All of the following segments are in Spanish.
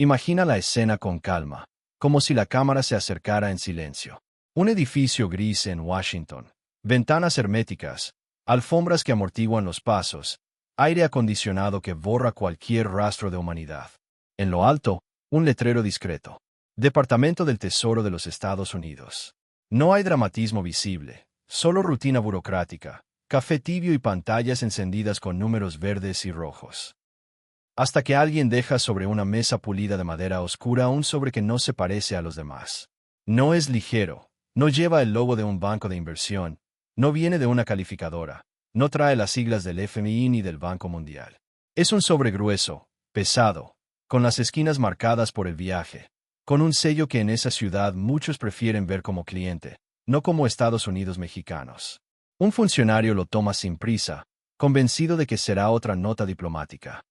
Imagina la escena con calma, como si la cámara se acercara en silencio. Un edificio gris en Washington, ventanas herméticas, alfombras que amortiguan los pasos, aire acondicionado que borra cualquier rastro de humanidad. En lo alto, un letrero discreto. Departamento del Tesoro de los Estados Unidos. No hay dramatismo visible, solo rutina burocrática, café tibio y pantallas encendidas con números verdes y rojos. Hasta que alguien deja sobre una mesa pulida de madera oscura un sobre que no se parece a los demás. No es ligero, no lleva el logo de un banco de inversión, no viene de una calificadora, no trae las siglas del FMI ni del Banco Mundial. Es un sobre grueso, pesado, con las esquinas marcadas por el viaje, con un sello que en esa ciudad muchos prefieren ver como cliente, no como Estados Unidos mexicanos. Un funcionario lo toma sin prisa, convencido de que será otra nota diplomática.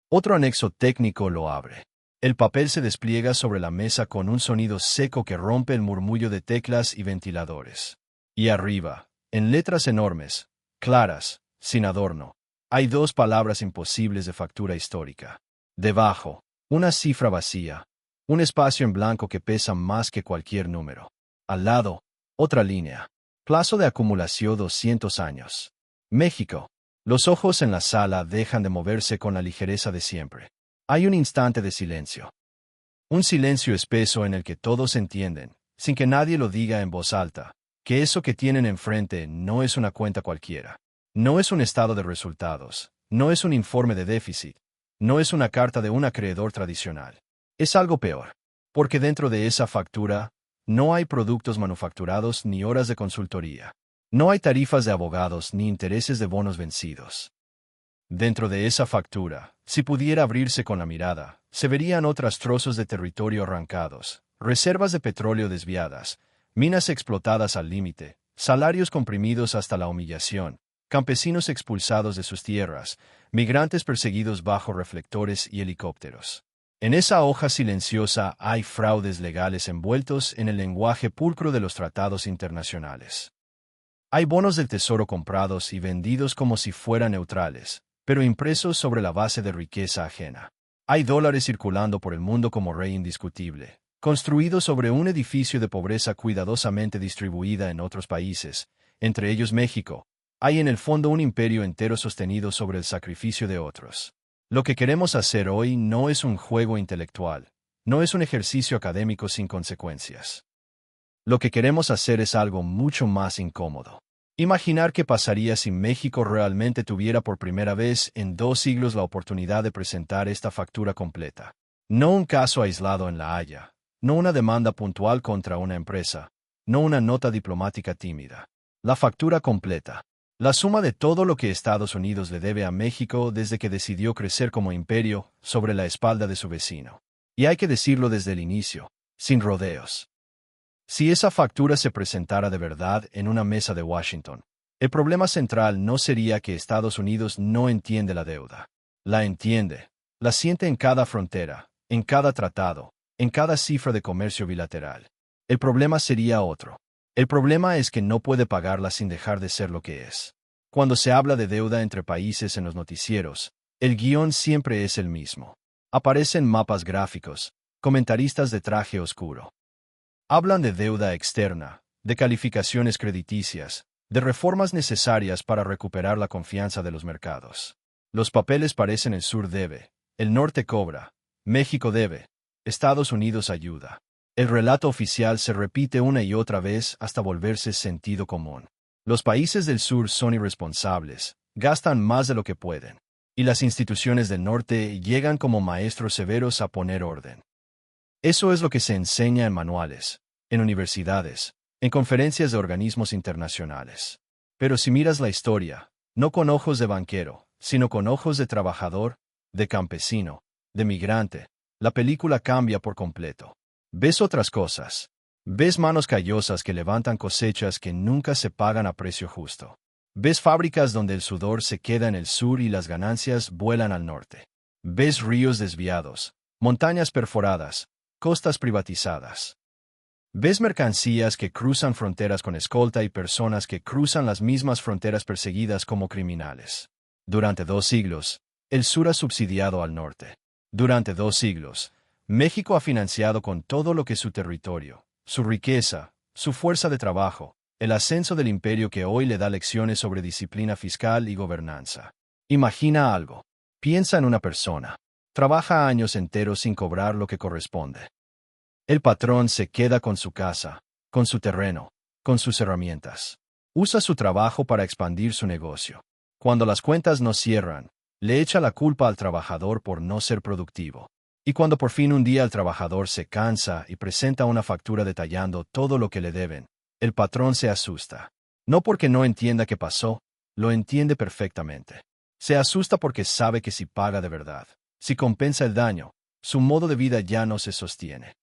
Otro anexo técnico lo abre. El papel se despliega sobre la mesa con un sonido seco que rompe el murmullo de teclas y ventiladores. Y arriba, en letras enormes, claras, sin adorno, hay dos palabras imposibles de factura histórica. Debajo, una cifra vacía, un espacio en blanco que pesa más que cualquier número. Al lado, otra línea. Plazo de acumulación 200 años. México. Los ojos en la sala dejan de moverse con la ligereza de siempre. Hay un instante de silencio. Un silencio espeso en el que todos entienden, sin que nadie lo diga en voz alta, que eso que tienen enfrente no es una cuenta cualquiera. No es un estado de resultados, no es un informe de déficit, no es una carta de un acreedor tradicional. Es algo peor, porque dentro de esa factura no hay productos manufacturados ni horas de consultoría. No hay tarifas de abogados ni intereses de bonos vencidos. Dentro de esa factura, si pudiera abrirse con la mirada, se verían otros trozos de territorio arrancados, reservas de petróleo desviadas, minas explotadas al límite, salarios comprimidos hasta la humillación, campesinos expulsados de sus tierras, migrantes perseguidos bajo reflectores y helicópteros. En esa hoja silenciosa hay fraudes legales envueltos en el lenguaje pulcro de los tratados internacionales. Hay bonos del tesoro comprados y vendidos como si fueran neutrales, pero impresos sobre la base de riqueza ajena. Hay dólares circulando por el mundo como rey indiscutible, construido sobre un edificio de pobreza cuidadosamente distribuida en otros países, entre ellos México. Hay en el fondo un imperio entero sostenido sobre el sacrificio de otros. Lo que queremos hacer hoy no es un juego intelectual, no es un ejercicio académico sin consecuencias. Lo que queremos hacer es algo mucho más incómodo. Imaginar qué pasaría si México realmente tuviera por primera vez en 2 siglos la oportunidad de presentar esta factura completa. No un caso aislado en La Haya, no una demanda puntual contra una empresa, no una nota diplomática tímida. La factura completa. La suma de todo lo que Estados Unidos le debe a México desde que decidió crecer como imperio sobre la espalda de su vecino. Y hay que decirlo desde el inicio, sin rodeos. Si esa factura se presentara de verdad en una mesa de Washington, el problema central no sería que Estados Unidos no entiende la deuda. La entiende, la siente en cada frontera, en cada tratado, en cada cifra de comercio bilateral. El problema sería otro. El problema es que no puede pagarla sin dejar de ser lo que es. Cuando se habla de deuda entre países en los noticieros, el guión siempre es el mismo. Aparecen mapas gráficos, comentaristas de traje oscuro. Hablan de deuda externa, de calificaciones crediticias, de reformas necesarias para recuperar la confianza de los mercados. Los papeles parecen el sur debe, el norte cobra, México debe, Estados Unidos ayuda. El relato oficial se repite una y otra vez hasta volverse sentido común. Los países del sur son irresponsables, gastan más de lo que pueden, y las instituciones del norte llegan como maestros severos a poner orden. Eso es lo que se enseña en manuales, en universidades, en conferencias de organismos internacionales. Pero si miras la historia, no con ojos de banquero, sino con ojos de trabajador, de campesino, de migrante, la película cambia por completo. Ves otras cosas. Ves manos callosas que levantan cosechas que nunca se pagan a precio justo. Ves fábricas donde el sudor se queda en el sur y las ganancias vuelan al norte. Ves ríos desviados, montañas perforadas, costas privatizadas. Ves mercancías que cruzan fronteras con escolta y personas que cruzan las mismas fronteras perseguidas como criminales. Durante 2 siglos, el sur ha subsidiado al norte. Durante 2 siglos, México ha financiado con todo lo que su territorio, su riqueza, su fuerza de trabajo, el ascenso del imperio que hoy le da lecciones sobre disciplina fiscal y gobernanza. Imagina algo. Piensa en una persona. Trabaja años enteros sin cobrar lo que corresponde. El patrón se queda con su casa, con su terreno, con sus herramientas. Usa su trabajo para expandir su negocio. Cuando las cuentas no cierran, le echa la culpa al trabajador por no ser productivo. Y cuando por fin un día el trabajador se cansa y presenta una factura detallando todo lo que le deben, el patrón se asusta. No porque no entienda qué pasó, lo entiende perfectamente. Se asusta porque sabe que si paga de verdad, si compensa el daño, su modo de vida ya no se sostiene.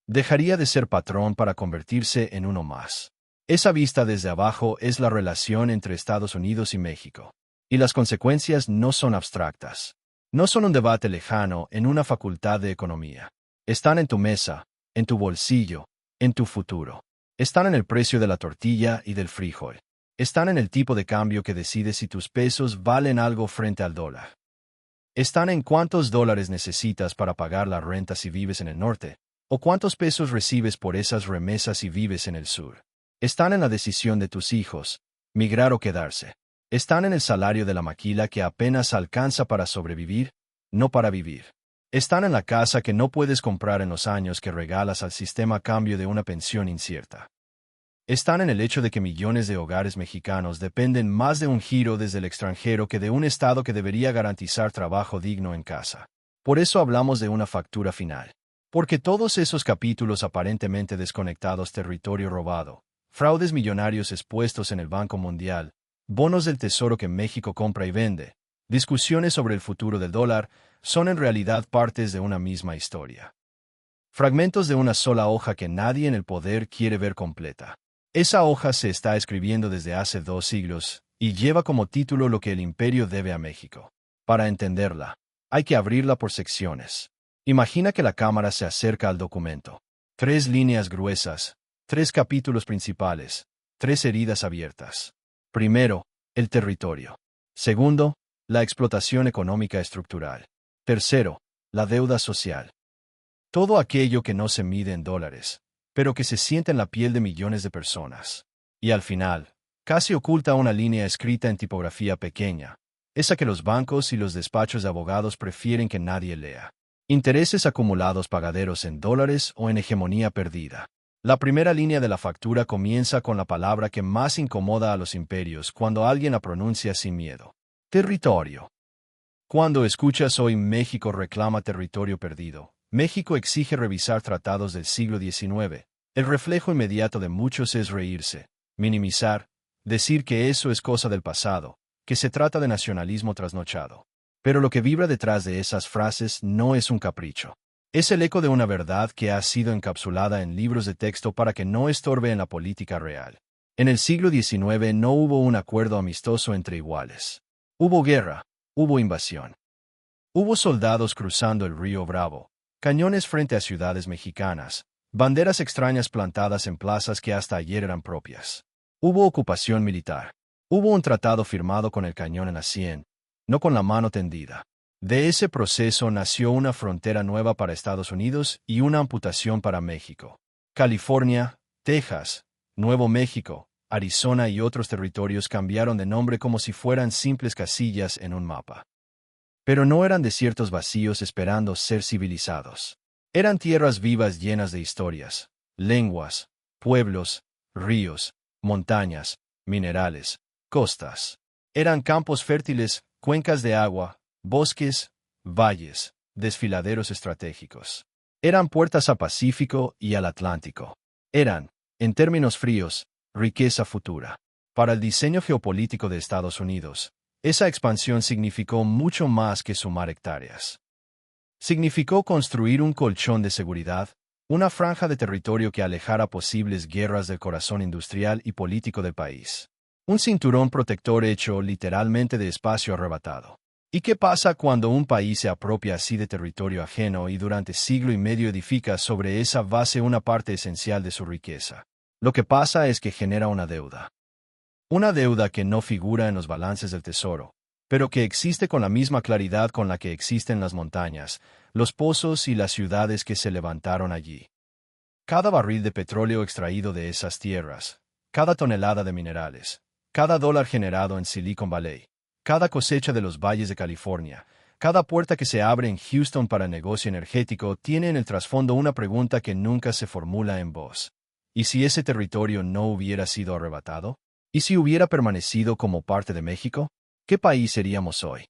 Dejaría de ser patrón para convertirse en uno más. Esa vista desde abajo es la relación entre Estados Unidos y México. Y las consecuencias no son abstractas. No son un debate lejano en una facultad de economía. Están en tu mesa, en tu bolsillo, en tu futuro. Están en el precio de la tortilla y del frijol. Están en el tipo de cambio que decide si tus pesos valen algo frente al dólar. Están en cuántos dólares necesitas para pagar la renta si vives en el norte, o cuántos pesos recibes por esas remesas si vives en el sur. Están en la decisión de tus hijos, migrar o quedarse. Están en el salario de la maquila que apenas alcanza para sobrevivir, no para vivir. Están en la casa que no puedes comprar en los años que regalas al sistema a cambio de una pensión incierta. Están en el hecho de que millones de hogares mexicanos dependen más de un giro desde el extranjero que de un Estado que debería garantizar trabajo digno en casa. Por eso hablamos de una factura final. Porque todos esos capítulos aparentemente desconectados, territorio robado, fraudes millonarios expuestos en el Banco Mundial, bonos del Tesoro que México compra y vende, discusiones sobre el futuro del dólar, son en realidad partes de una misma historia. Fragmentos de una sola hoja que nadie en el poder quiere ver completa. Esa hoja se está escribiendo desde hace 2 siglos, y lleva como título lo que el imperio debe a México. Para entenderla, hay que abrirla por secciones. Imagina que la cámara se acerca al documento. 3 líneas gruesas, 3 capítulos principales, 3 heridas abiertas. Primero, el territorio. Segundo, la explotación económica estructural. Tercero, la deuda social. Todo aquello que no se mide en dólares, pero que se siente en la piel de millones de personas. Y al final, casi oculta una línea escrita en tipografía pequeña, esa que los bancos y los despachos de abogados prefieren que nadie lea. Intereses acumulados pagaderos en dólares o en hegemonía perdida. La primera línea de la factura comienza con la palabra que más incomoda a los imperios cuando alguien la pronuncia sin miedo. Territorio. Cuando escuchas hoy México reclama territorio perdido, México exige revisar tratados del siglo XIX, el reflejo inmediato de muchos es reírse, minimizar, decir que eso es cosa del pasado, que se trata de nacionalismo trasnochado. Pero lo que vibra detrás de esas frases no es un capricho. Es el eco de una verdad que ha sido encapsulada en libros de texto para que no estorbe en la política real. En el siglo XIX no hubo un acuerdo amistoso entre iguales. Hubo guerra, hubo invasión. Hubo soldados cruzando el río Bravo, cañones frente a ciudades mexicanas, banderas extrañas plantadas en plazas que hasta ayer eran propias. Hubo ocupación militar. Hubo un tratado firmado con el cañón en la sien, no con la mano tendida. De ese proceso nació una frontera nueva para Estados Unidos y una amputación para México. California, Texas, Nuevo México, Arizona y otros territorios cambiaron de nombre como si fueran simples casillas en un mapa. Pero no eran desiertos vacíos esperando ser civilizados. Eran tierras vivas llenas de historias, lenguas, pueblos, ríos, montañas, minerales, costas. Eran campos fértiles, cuencas de agua, bosques, valles, desfiladeros estratégicos. Eran puertas al Pacífico y al Atlántico. Eran, en términos fríos, riqueza futura. Para el diseño geopolítico de Estados Unidos, esa expansión significó mucho más que sumar hectáreas. Significó construir un colchón de seguridad, una franja de territorio que alejara posibles guerras del corazón industrial y político del país. Un cinturón protector hecho literalmente de espacio arrebatado. ¿Y qué pasa cuando un país se apropia así de territorio ajeno y durante siglo y medio edifica sobre esa base una parte esencial de su riqueza? Lo que pasa es que genera una deuda. Una deuda que no figura en los balances del Tesoro, pero que existe con la misma claridad con la que existen las montañas, los pozos y las ciudades que se levantaron allí. Cada barril de petróleo extraído de esas tierras, cada tonelada de minerales, cada dólar generado en Silicon Valley, cada cosecha de los valles de California, cada puerta que se abre en Houston para negocio energético tiene en el trasfondo una pregunta que nunca se formula en voz. ¿Y si ese territorio no hubiera sido arrebatado? ¿Y si hubiera permanecido como parte de México? ¿Qué país seríamos hoy?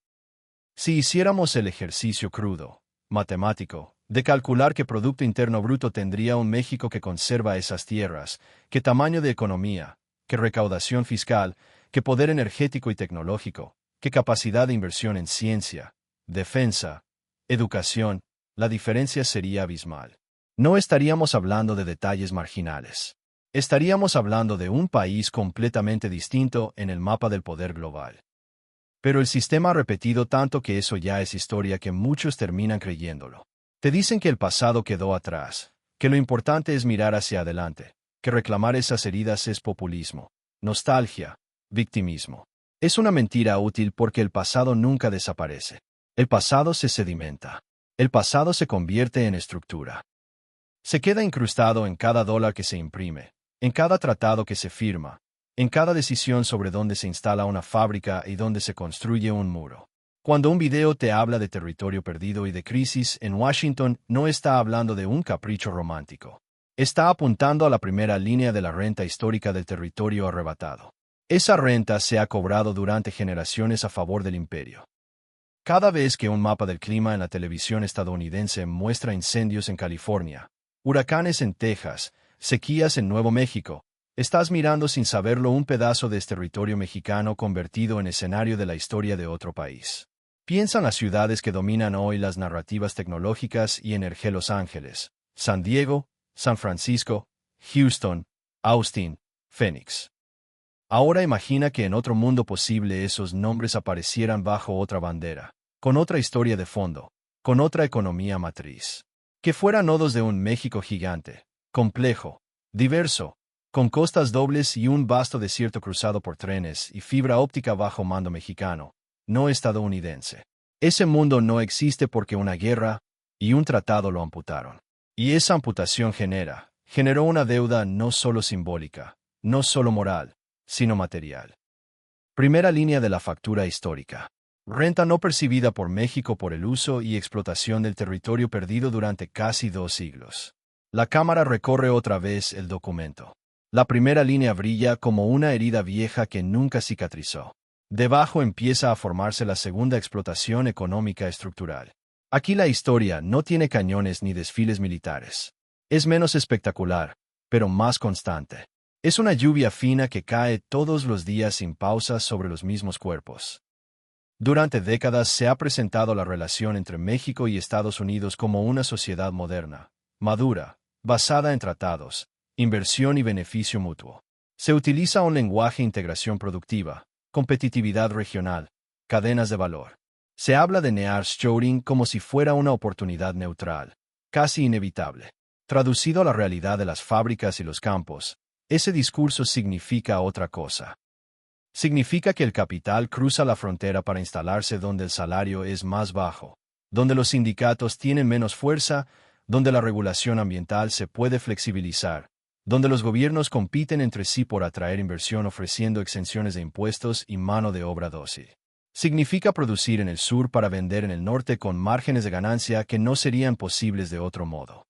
Si hiciéramos el ejercicio crudo, matemático, de calcular qué Producto Interno Bruto tendría un México que conserva esas tierras, qué tamaño de economía, qué recaudación fiscal, qué poder energético y tecnológico, qué capacidad de inversión en ciencia, defensa, educación, la diferencia sería abismal. No estaríamos hablando de detalles marginales. Estaríamos hablando de un país completamente distinto en el mapa del poder global. Pero el sistema ha repetido tanto que eso ya es historia que muchos terminan creyéndolo. Te dicen que el pasado quedó atrás, que lo importante es mirar hacia adelante, que reclamar esas heridas es populismo, nostalgia, victimismo. Es una mentira útil porque el pasado nunca desaparece. El pasado se sedimenta. El pasado se convierte en estructura. Se queda incrustado en cada dólar que se imprime, en cada tratado que se firma, en cada decisión sobre dónde se instala una fábrica y dónde se construye un muro. Cuando un video te habla de territorio perdido y de crisis en Washington, no está hablando de un capricho romántico. Está apuntando a la primera línea de la renta histórica del territorio arrebatado. Esa renta se ha cobrado durante generaciones a favor del imperio. Cada vez que un mapa del clima en la televisión estadounidense muestra incendios en California, huracanes en Texas, sequías en Nuevo México, estás mirando sin saberlo un pedazo de este territorio mexicano convertido en escenario de la historia de otro país. Piensa en las ciudades que dominan hoy las narrativas tecnológicas y energía: Los Ángeles, San Diego, San Francisco, Houston, Austin, Phoenix. Ahora imagina que en otro mundo posible esos nombres aparecieran bajo otra bandera, con otra historia de fondo, con otra economía matriz. Que fueran nodos de un México gigante, complejo, diverso, con costas dobles y un vasto desierto cruzado por trenes y fibra óptica bajo mando mexicano, no estadounidense. Ese mundo no existe porque una guerra y un tratado lo amputaron. Y esa amputación generó una deuda no solo simbólica, no solo moral, sino material. Primera línea de la factura histórica. Renta no percibida por México por el uso y explotación del territorio perdido durante casi 2 siglos. La cámara recorre otra vez el documento. La primera línea brilla como una herida vieja que nunca cicatrizó. Debajo empieza a formarse la segunda explotación económica estructural. Aquí la historia no tiene cañones ni desfiles militares. Es menos espectacular, pero más constante. Es una lluvia fina que cae todos los días sin pausas sobre los mismos cuerpos. Durante décadas se ha presentado la relación entre México y Estados Unidos como una sociedad moderna, madura, basada en tratados, inversión y beneficio mutuo. Se utiliza un lenguaje: integración productiva, competitividad regional, cadenas de valor. Se habla de nearshoring como si fuera una oportunidad neutral, casi inevitable. Traducido a la realidad de las fábricas y los campos, ese discurso significa otra cosa. Significa que el capital cruza la frontera para instalarse donde el salario es más bajo, donde los sindicatos tienen menos fuerza, donde la regulación ambiental se puede flexibilizar, donde los gobiernos compiten entre sí por atraer inversión ofreciendo exenciones de impuestos y mano de obra dócil. Significa producir en el sur para vender en el norte con márgenes de ganancia que no serían posibles de otro modo.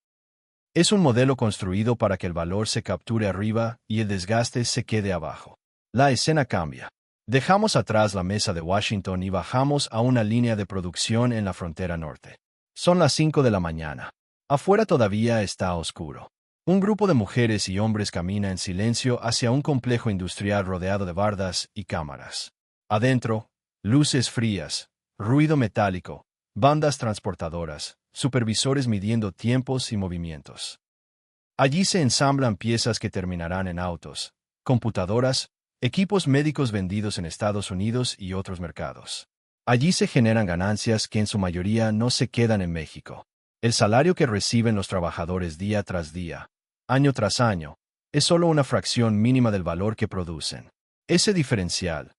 Es un modelo construido para que el valor se capture arriba y el desgaste se quede abajo. La escena cambia. Dejamos atrás la mesa de Washington y bajamos a una línea de producción en la frontera norte. Son las 5 de la mañana. Afuera todavía está oscuro. Un grupo de mujeres y hombres camina en silencio hacia un complejo industrial rodeado de bardas y cámaras. Adentro, luces frías, ruido metálico, bandas transportadoras, supervisores midiendo tiempos y movimientos. Allí se ensamblan piezas que terminarán en autos, computadoras, equipos médicos vendidos en Estados Unidos y otros mercados. Allí se generan ganancias que en su mayoría no se quedan en México. El salario que reciben los trabajadores día tras día, año tras año, es solo una fracción mínima del valor que producen. Ese diferencial,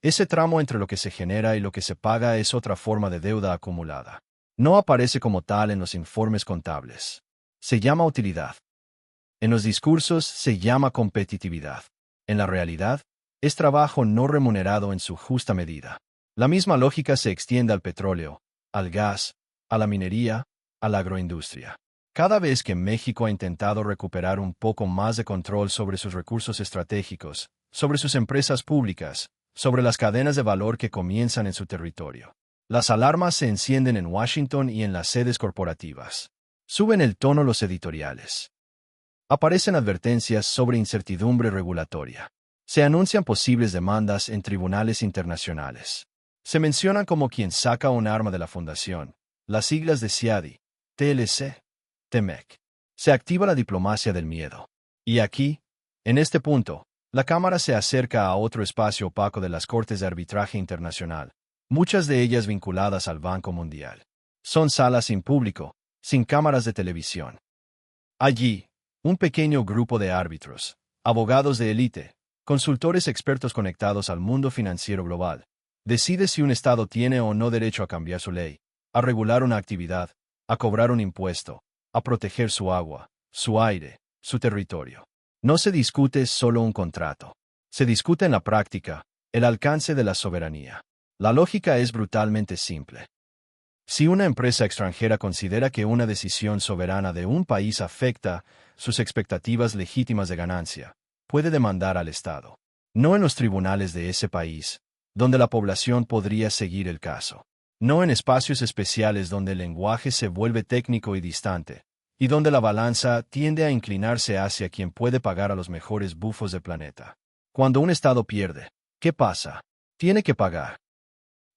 Ese tramo entre lo que se genera y lo que se paga es otra forma de deuda acumulada. No aparece como tal en los informes contables. Se llama utilidad. En los discursos se llama competitividad. En la realidad, es trabajo no remunerado en su justa medida. La misma lógica se extiende al petróleo, al gas, a la minería, a la agroindustria. Cada vez que México ha intentado recuperar un poco más de control sobre sus recursos estratégicos, sobre sus empresas públicas, sobre las cadenas de valor que comienzan en su territorio, las alarmas se encienden en Washington y en las sedes corporativas. Suben el tono los editoriales. Aparecen advertencias sobre incertidumbre regulatoria. Se anuncian posibles demandas en tribunales internacionales. Se mencionan como quien saca un arma de la fundación, las siglas de CIADI, TLC, TEMEC. Se activa la diplomacia del miedo. Y aquí, en este punto, la Cámara se acerca a otro espacio opaco de las Cortes de Arbitraje Internacional, muchas de ellas vinculadas al Banco Mundial. Son salas sin público, sin cámaras de televisión. Allí, un pequeño grupo de árbitros, abogados de élite, consultores expertos conectados al mundo financiero global, decide si un Estado tiene o no derecho a cambiar su ley, a regular una actividad, a cobrar un impuesto, a proteger su agua, su aire, su territorio. No se discute solo un contrato. Se discute en la práctica el alcance de la soberanía. La lógica es brutalmente simple. Si una empresa extranjera considera que una decisión soberana de un país afecta sus expectativas legítimas de ganancia, puede demandar al Estado. No en los tribunales de ese país, donde la población podría seguir el caso. No en espacios especiales donde el lenguaje se vuelve técnico y distante, y donde la balanza tiende a inclinarse hacia quien puede pagar a los mejores bufos del planeta. Cuando un Estado pierde, ¿qué pasa? Tiene que pagar.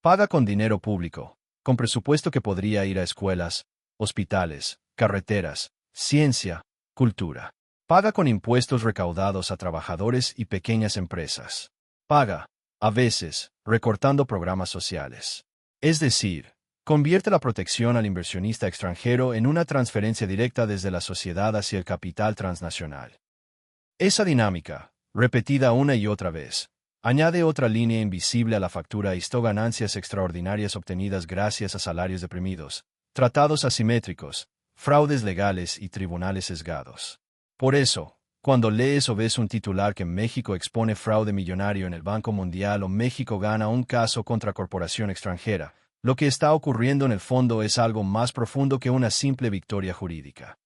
Paga con dinero público, con presupuesto que podría ir a escuelas, hospitales, carreteras, ciencia, cultura. Paga con impuestos recaudados a trabajadores y pequeñas empresas. Paga, a veces, recortando programas sociales. Es decir, convierte la protección al inversionista extranjero en una transferencia directa desde la sociedad hacia el capital transnacional. Esa dinámica, repetida una y otra vez, añade otra línea invisible a la factura y ganancias extraordinarias obtenidas gracias a salarios deprimidos, tratados asimétricos, fraudes legales y tribunales sesgados. Por eso, cuando lees o ves un titular que México expone fraude millonario en el Banco Mundial o México gana un caso contra corporación extranjera, lo que está ocurriendo en el fondo es algo más profundo que una simple victoria jurídica.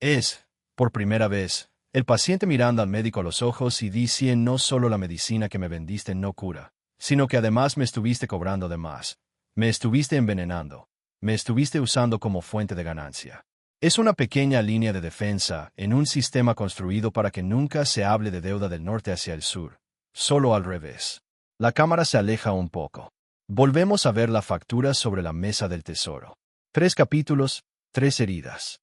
Es, por primera vez, el paciente mirando al médico a los ojos y dice: no solo la medicina que me vendiste no cura, sino que además me estuviste cobrando de más, me estuviste envenenando, me estuviste usando como fuente de ganancia. Es una pequeña línea de defensa en un sistema construido para que nunca se hable de deuda del norte hacia el sur, solo al revés. La cámara se aleja un poco. Volvemos a ver la factura sobre la mesa del tesoro. 3 capítulos, 3 heridas.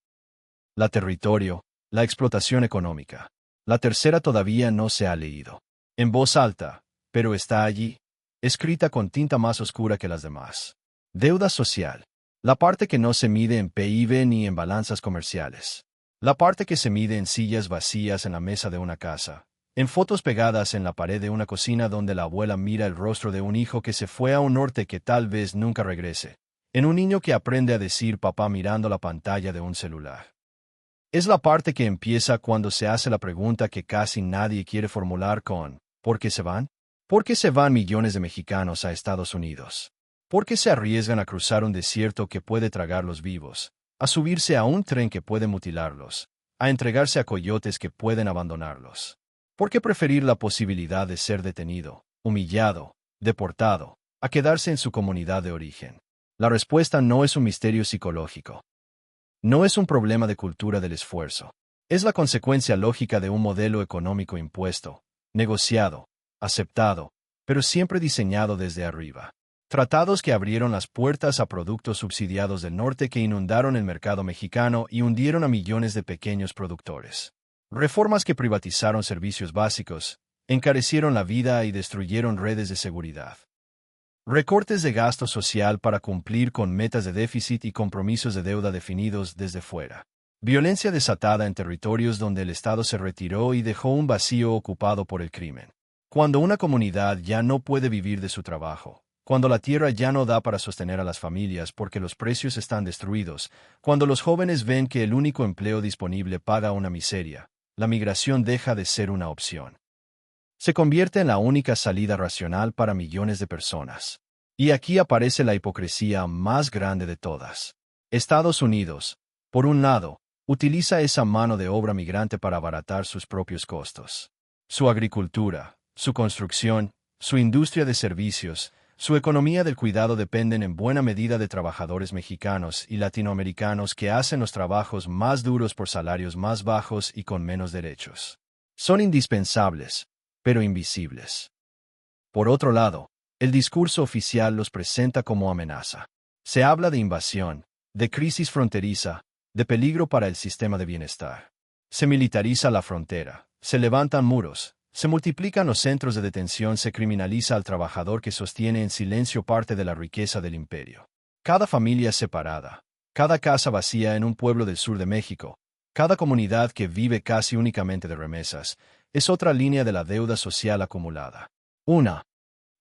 La territorio, la explotación económica. La tercera todavía no se ha leído. En voz alta, pero está allí, escrita con tinta más oscura que las demás. Deuda social. La parte que no se mide en PIB ni en balanzas comerciales. La parte que se mide en sillas vacías en la mesa de una casa, en fotos pegadas en la pared de una cocina donde la abuela mira el rostro de un hijo que se fue a un norte que tal vez nunca regrese, en un niño que aprende a decir papá mirando la pantalla de un celular. Es la parte que empieza cuando se hace la pregunta que casi nadie quiere formular con ¿por qué se van? ¿Por qué se van millones de mexicanos a Estados Unidos? ¿Por qué se arriesgan a cruzar un desierto que puede tragarlos vivos, a subirse a un tren que puede mutilarlos, a entregarse a coyotes que pueden abandonarlos? ¿Por qué preferir la posibilidad de ser detenido, humillado, deportado, a quedarse en su comunidad de origen? La respuesta no es un misterio psicológico. No es un problema de cultura del esfuerzo. Es la consecuencia lógica de un modelo económico impuesto, negociado, aceptado, pero siempre diseñado desde arriba. Tratados que abrieron las puertas a productos subsidiados del norte que inundaron el mercado mexicano y hundieron a millones de pequeños productores. Reformas que privatizaron servicios básicos, encarecieron la vida y destruyeron redes de seguridad. Recortes de gasto social para cumplir con metas de déficit y compromisos de deuda definidos desde fuera. Violencia desatada en territorios donde el Estado se retiró y dejó un vacío ocupado por el crimen. Cuando una comunidad ya no puede vivir de su trabajo, cuando la tierra ya no da para sostener a las familias porque los precios están destruidos, cuando los jóvenes ven que el único empleo disponible paga una miseria, la migración deja de ser una opción. Se convierte en la única salida racional para millones de personas. Y aquí aparece la hipocresía más grande de todas. Estados Unidos, por un lado, utiliza esa mano de obra migrante para abaratar sus propios costos. Su agricultura, su construcción, su industria de servicios, su economía del cuidado dependen en buena medida de trabajadores mexicanos y latinoamericanos que hacen los trabajos más duros por salarios más bajos y con menos derechos. Son indispensables, pero invisibles. Por otro lado, el discurso oficial los presenta como amenaza. Se habla de invasión, de crisis fronteriza, de peligro para el sistema de bienestar. Se militariza la frontera, se levantan muros, se multiplican los centros de detención, se criminaliza al trabajador que sostiene en silencio parte de la riqueza del imperio. Cada familia separada, cada casa vacía en un pueblo del sur de México, cada comunidad que vive casi únicamente de remesas, es otra línea de la deuda social acumulada. Una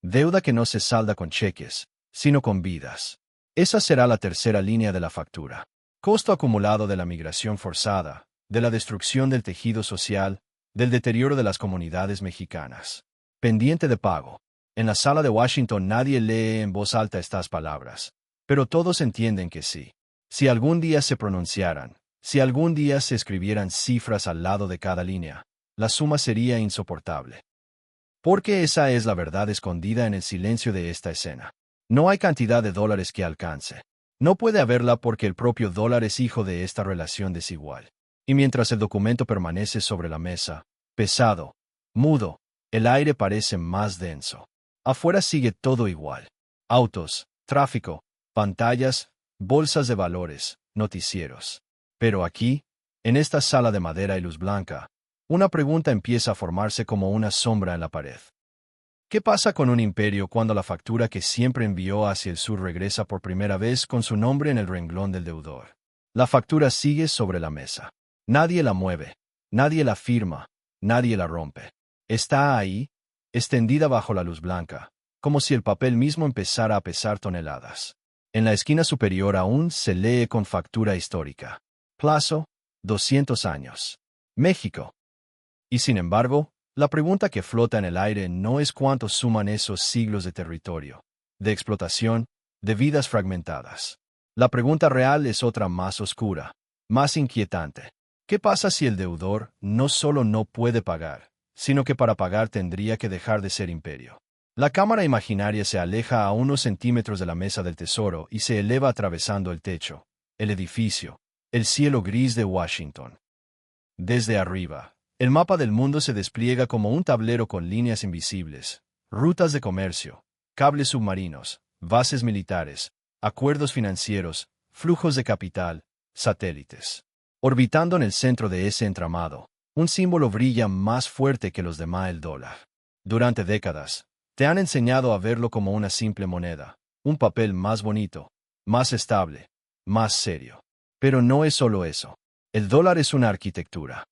deuda que no se salda con cheques, sino con vidas. Esa será la tercera línea de la factura. Costo acumulado de la migración forzada, de la destrucción del tejido social, del deterioro de las comunidades mexicanas. Pendiente de pago. En la sala de Washington nadie lee en voz alta estas palabras, pero todos entienden que sí. Si algún día se pronunciaran, si algún día se escribieran cifras al lado de cada línea, la suma sería insoportable. Porque esa es la verdad escondida en el silencio de esta escena. No hay cantidad de dólares que alcance. No puede haberla porque el propio dólar es hijo de esta relación desigual. Y mientras el documento permanece sobre la mesa, pesado, mudo, el aire parece más denso. Afuera sigue todo igual. Autos, tráfico, pantallas, bolsas de valores, noticieros. Pero aquí, en esta sala de madera y luz blanca, una pregunta empieza a formarse como una sombra en la pared. ¿Qué pasa con un imperio cuando la factura que siempre envió hacia el sur regresa por primera vez con su nombre en el renglón del deudor? La factura sigue sobre la mesa. Nadie la mueve, nadie la firma, nadie la rompe. Está ahí, extendida bajo la luz blanca, como si el papel mismo empezara a pesar toneladas. En la esquina superior aún se lee con factura histórica. Plazo, 200 años. México. Y sin embargo, la pregunta que flota en el aire no es cuánto suman esos siglos de territorio, de explotación, de vidas fragmentadas. La pregunta real es otra más oscura, más inquietante. ¿Qué pasa si el deudor no solo no puede pagar, sino que para pagar tendría que dejar de ser imperio? La cámara imaginaria se aleja a unos centímetros de la mesa del tesoro y se eleva atravesando el techo, el edificio, el cielo gris de Washington. Desde arriba, el mapa del mundo se despliega como un tablero con líneas invisibles, rutas de comercio, cables submarinos, bases militares, acuerdos financieros, flujos de capital, satélites. Orbitando en el centro de ese entramado, un símbolo brilla más fuerte que los demás: el dólar. Durante décadas, te han enseñado a verlo como una simple moneda, un papel más bonito, más estable, más serio. Pero no es solo eso. El dólar es una arquitectura.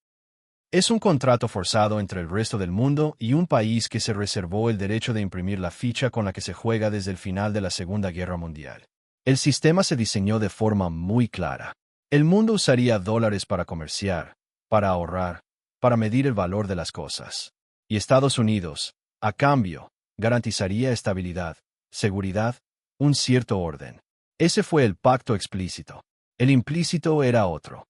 Es un contrato forzado entre el resto del mundo y un país que se reservó el derecho de imprimir la ficha con la que se juega desde el final de la Segunda Guerra Mundial. El sistema se diseñó de forma muy clara. El mundo usaría dólares para comerciar, para ahorrar, para medir el valor de las cosas. Y Estados Unidos, a cambio, garantizaría estabilidad, seguridad, un cierto orden. Ese fue el pacto explícito. El implícito era otro.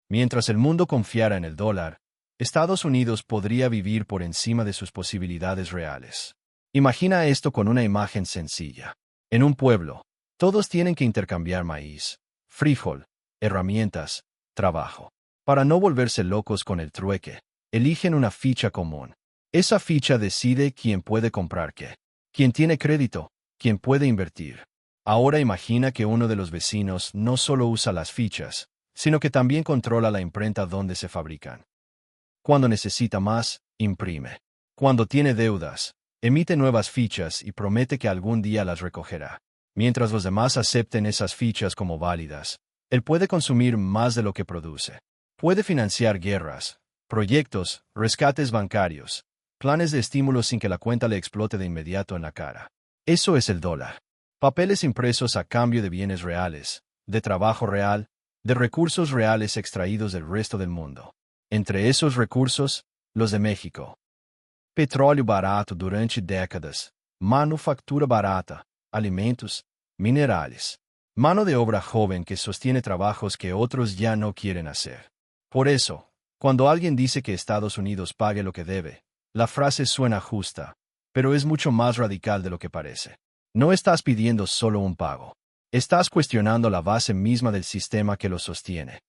Mientras el mundo confiara en el dólar, Estados Unidos podría vivir por encima de sus posibilidades reales. Imagina esto con una imagen sencilla. En un pueblo, todos tienen que intercambiar maíz, frijol, herramientas, trabajo. Para no volverse locos con el trueque, eligen una ficha común. Esa ficha decide quién puede comprar qué, quién tiene crédito, quién puede invertir. Ahora imagina que uno de los vecinos no solo usa las fichas, sino que también controla la imprenta donde se fabrican. Cuando necesita más, imprime. Cuando tiene deudas, emite nuevas fichas y promete que algún día las recogerá. Mientras los demás acepten esas fichas como válidas, él puede consumir más de lo que produce. Puede financiar guerras, proyectos, rescates bancarios, Planes de estímulo sin que la cuenta le explote de inmediato en la cara. Eso es el dólar. Papeles impresos a cambio de bienes reales, de trabajo real, de recursos reales extraídos del resto del mundo. Entre esos recursos, los de México. Petróleo barato durante décadas, manufactura barata, alimentos, minerales. Mano de obra joven que sostiene trabajos que otros ya no quieren hacer. Por eso, cuando alguien dice que Estados Unidos pague lo que debe, la frase suena justa, pero es mucho más radical de lo que parece. No estás pidiendo solo un pago. Estás cuestionando la base misma del sistema que lo sostiene.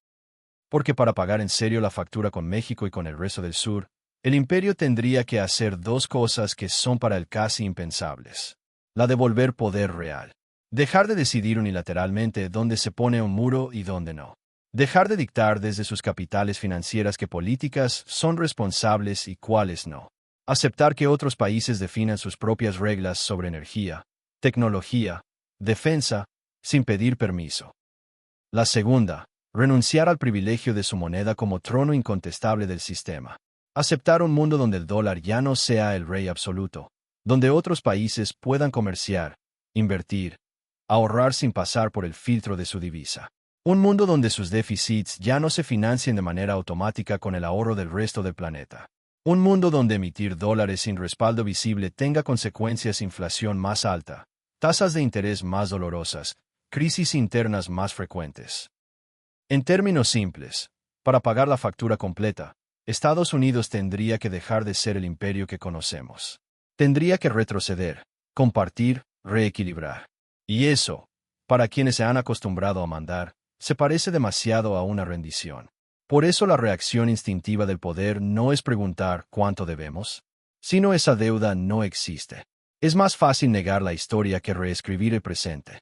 Porque para pagar en serio la factura con México y con el resto del sur, el imperio tendría que hacer dos cosas que son para él casi impensables. La devolver poder real. Dejar de decidir unilateralmente dónde se pone un muro y dónde no. Dejar de dictar desde sus capitales financieras qué políticas son responsables y cuáles no. Aceptar que otros países definan sus propias reglas sobre energía, tecnología, defensa, sin pedir permiso. La segunda, renunciar al privilegio de su moneda como trono incontestable del sistema. Aceptar un mundo donde el dólar ya no sea el rey absoluto, donde otros países puedan comerciar, invertir, ahorrar sin pasar por el filtro de su divisa. Un mundo donde sus déficits ya no se financien de manera automática con el ahorro del resto del planeta. Un mundo donde emitir dólares sin respaldo visible tenga consecuencias: inflación más alta, tasas de interés más dolorosas, crisis internas más frecuentes. En términos simples, para pagar la factura completa, Estados Unidos tendría que dejar de ser el imperio que conocemos. Tendría que retroceder, compartir, reequilibrar. Y eso, para quienes se han acostumbrado a mandar, se parece demasiado a una rendición. Por eso la reacción instintiva del poder no es preguntar ¿cuánto debemos?, sino esa deuda no existe. Es más fácil negar la historia que reescribir el presente.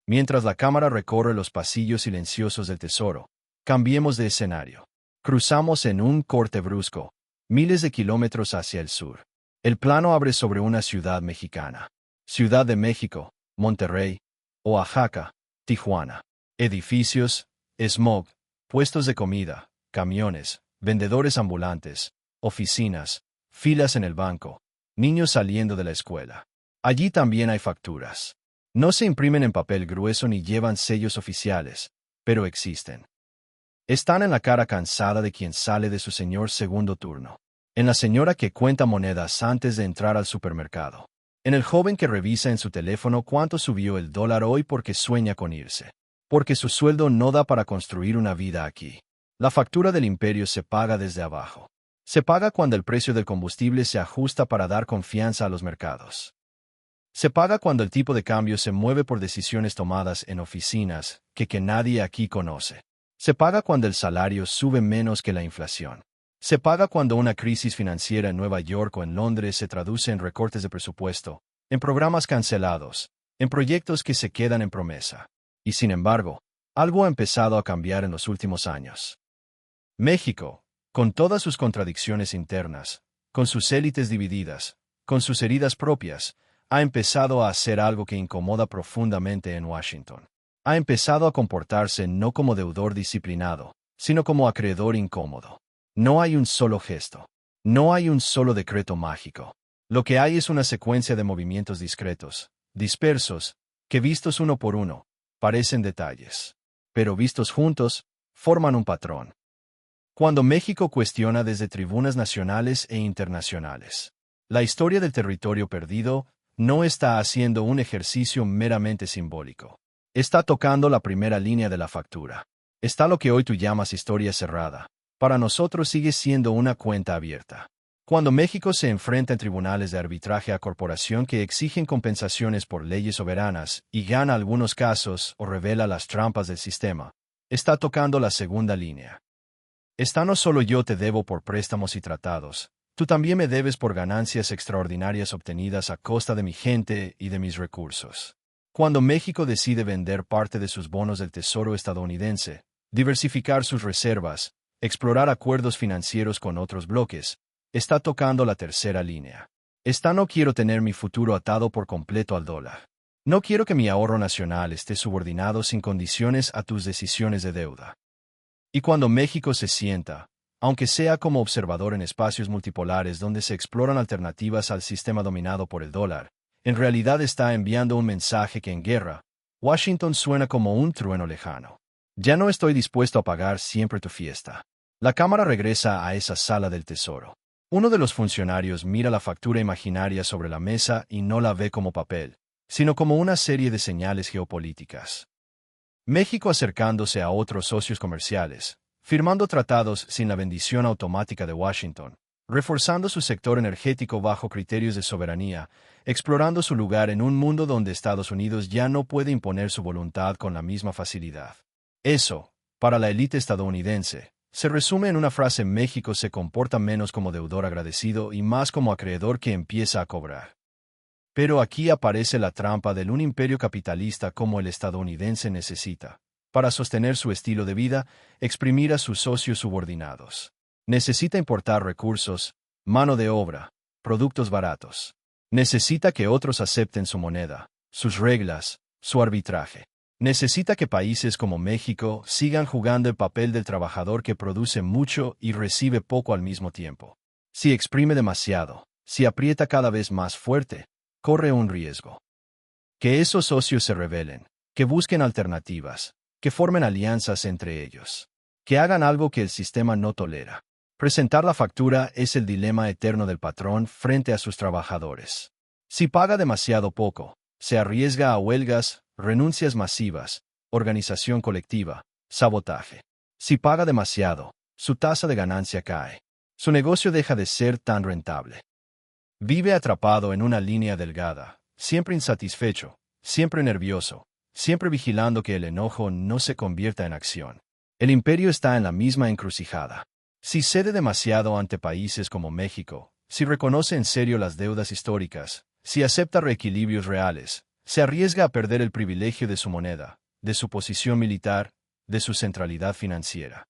Mientras la cámara recorre los pasillos silenciosos del tesoro, cambiemos de escenario. Cruzamos en un corte brusco, miles de kilómetros hacia el sur. El plano abre sobre una ciudad mexicana. Ciudad de México, Monterrey, Oaxaca, Tijuana. Edificios, smog, puestos de comida, camiones, vendedores ambulantes, oficinas, filas en el banco, niños saliendo de la escuela. Allí también hay facturas. No se imprimen en papel grueso ni llevan sellos oficiales, pero existen. Están en la cara cansada de quien sale de su señor segundo turno. En la señora que cuenta monedas antes de entrar al supermercado. En el joven que revisa en su teléfono cuánto subió el dólar hoy porque sueña con irse. Porque su sueldo no da para construir una vida aquí. La factura del imperio se paga desde abajo. Se paga cuando el precio del combustible se ajusta para dar confianza a los mercados. Se paga cuando el tipo de cambio se mueve por decisiones tomadas en oficinas que nadie aquí conoce. Se paga cuando el salario sube menos que la inflación. Se paga cuando una crisis financiera en Nueva York o en Londres se traduce en recortes de presupuesto, en programas cancelados, en proyectos que se quedan en promesa. Y sin embargo, algo ha empezado a cambiar en los últimos años. México, con todas sus contradicciones internas, con sus élites divididas, con sus heridas propias, ha empezado a hacer algo que incomoda profundamente en Washington. Ha empezado a comportarse no como deudor disciplinado, sino como acreedor incómodo. No hay un solo gesto. No hay un solo decreto mágico. Lo que hay es una secuencia de movimientos discretos, dispersos, que vistos uno por uno, parecen detalles. Pero vistos juntos, forman un patrón. Cuando México cuestiona desde tribunas nacionales e internacionales, la historia del territorio perdido no está haciendo un ejercicio meramente simbólico. Está tocando la primera línea de la factura. Está lo que hoy tú llamas historia cerrada. Para nosotros sigue siendo una cuenta abierta. Cuando México se enfrenta en tribunales de arbitraje a corporación que exigen compensaciones por leyes soberanas y gana algunos casos o revela las trampas del sistema, está tocando la segunda línea. Está no solo yo te debo por préstamos y tratados, tú también me debes por ganancias extraordinarias obtenidas a costa de mi gente y de mis recursos. Cuando México decide vender parte de sus bonos del Tesoro estadounidense, diversificar sus reservas, explorar acuerdos financieros con otros bloques, está tocando la tercera línea. No quiero tener mi futuro atado por completo al dólar. No quiero que mi ahorro nacional esté subordinado sin condiciones a tus decisiones de deuda. Y cuando México se sienta, aunque sea como observador en espacios multipolares donde se exploran alternativas al sistema dominado por el dólar, en realidad está enviando un mensaje que en guerra, Washington suena como un trueno lejano. Ya no estoy dispuesto a pagar siempre tu fiesta. La cámara regresa a esa sala del tesoro. Uno de los funcionarios mira la factura imaginaria sobre la mesa y no la ve como papel, sino como una serie de señales geopolíticas. México acercándose a otros socios comerciales, firmando tratados sin la bendición automática de Washington, reforzando su sector energético bajo criterios de soberanía, explorando su lugar en un mundo donde Estados Unidos ya no puede imponer su voluntad con la misma facilidad. Eso, para la élite estadounidense, se resume en una frase: México se comporta menos como deudor agradecido y más como acreedor que empieza a cobrar. Pero aquí aparece la trampa de un imperio capitalista como el estadounidense necesita, para sostener su estilo de vida, exprimir a sus socios subordinados. Necesita importar recursos, mano de obra, productos baratos. Necesita que otros acepten su moneda, sus reglas, su arbitraje. Necesita que países como México sigan jugando el papel del trabajador que produce mucho y recibe poco al mismo tiempo. Si exprime demasiado, si aprieta cada vez más fuerte, corre un riesgo. Que esos socios se rebelen, que busquen alternativas, que formen alianzas entre ellos, que hagan algo que el sistema no tolera. Presentar la factura es el dilema eterno del patrón frente a sus trabajadores. Si paga demasiado poco, se arriesga a huelgas, renuncias masivas, organización colectiva, sabotaje. Si paga demasiado, su tasa de ganancia cae. Su negocio deja de ser tan rentable. Vive atrapado en una línea delgada, siempre insatisfecho, siempre nervioso, siempre vigilando que el enojo no se convierta en acción. El imperio está en la misma encrucijada. Si cede demasiado ante países como México, si reconoce en serio las deudas históricas, si acepta reequilibrios reales, se arriesga a perder el privilegio de su moneda, de su posición militar, de su centralidad financiera.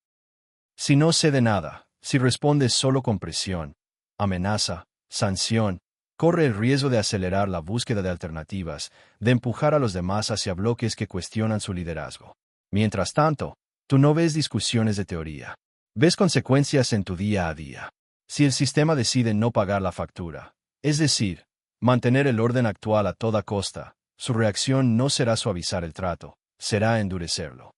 Si no cede nada, si responde solo con presión, amenaza, sanción, corre el riesgo de acelerar la búsqueda de alternativas, de empujar a los demás hacia bloques que cuestionan su liderazgo. Mientras tanto, tú no ves discusiones de teoría. Ves consecuencias en tu día a día. Si el sistema decide no pagar la factura, es decir, mantener el orden actual a toda costa, su reacción no será suavizar el trato, será endurecerlo.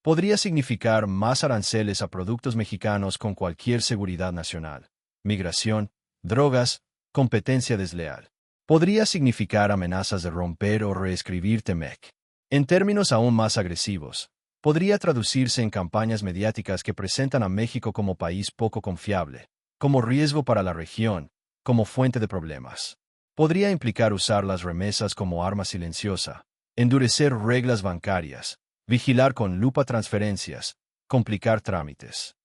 Podría significar más aranceles a productos mexicanos con cualquier seguridad nacional, migración, drogas, competencia desleal. Podría significar amenazas de romper o reescribir TEMEC. En términos aún más agresivos, podría traducirse en campañas mediáticas que presentan a México como país poco confiable, como riesgo para la región, como fuente de problemas. Podría implicar usar las remesas como arma silenciosa, endurecer reglas bancarias, vigilar con lupa transferencias, complicar trámites.